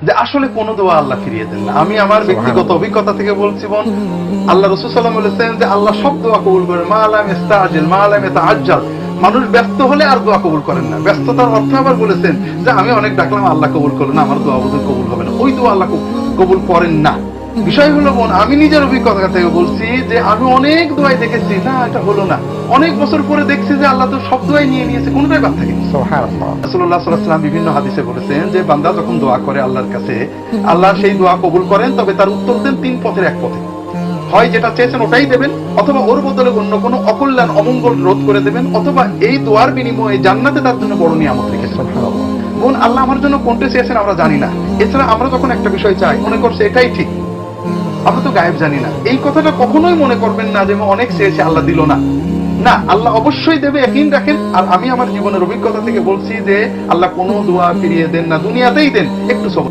যে আসলে কোন দোয়া আল্লাহ ফিরিয়ে দেন না। আমি আমার ব্যক্তিগত অভিজ্ঞতা থেকে বলছি বোন, আল্লাহ রাসূল সাল্লাল্লাহু আলাইহি ওয়াসাল্লাম বলেছেন যে আল্লাহ সব দোয়া কবুল করেন, মা লাম ইস্তাজিল মা লাম ইয়াতাআজ্জাল। মানুষ ব্যস্ত হলে আর দোয়া কবুল করেন না। ব্যস্ততার অর্থ আবার বলেছেন যে আমি অনেক ডাকলাম আল্লাহ কবুল করলেন, আমার দোয়া বোধহয় কবুল হবে না, ওই দোয়া আল্লাহ কবুল করেন না। বিষয় হলো বোন, আমি নিজের অভিজ্ঞতা থেকে বলছি যে আমি অনেক দোয়াই দেখেছি না এটা হলো না, অনেক বছর পরে দেখছি যে আল্লাহ তো সব দোয়াই নিয়ে নিয়েছে, কোনটাই বাদ থাকে। সুবহানাল্লাহ। রাসূলুল্লাহ সাল্লাল্লাহু আলাইহি ওয়াসাল্লাম বিভিন্ন হাদিসে বলেছেন যে বান্দা যখন দোয়া করে আল্লাহর কাছে, আল্লাহ সেই দোয়া কবুল করেন, তবে তার উত্তর দেন তিন পথের এক পথে। হয় যেটা চেয়েছেন ওটাই দেবেন, অথবা ওর বদলে অন্য কোনো অকল্যাণ অমঙ্গল রোধ করে দেবেন, অথবা এই দোয়ার বিনিময়ে জান্নাতে তার জন্য বড় নিয়ামত রেখেছেন। বোন, আল্লাহ আমার জন্য কোনটা চেয়েছেন আমরা জানি না। এছাড়া আমরা যখন একটা বিষয় চাই মনে করছে এটাই ঠিক, আমরা তো গায়েব জানি না। এই কথাটা কখনোই মনে করবেন না যে অনেক চেয়েছে আল্লাহ দিল না। না, আল্লাহ অবশ্যই দেবে, ইয়াকিন রাখেন। আর আমি আমার জীবনের অভিজ্ঞতা থেকে বলছি যে আল্লাহ কোনো দোয়া ফিরিয়ে দেন না, দুনিয়াতেই দেন, একটু সবর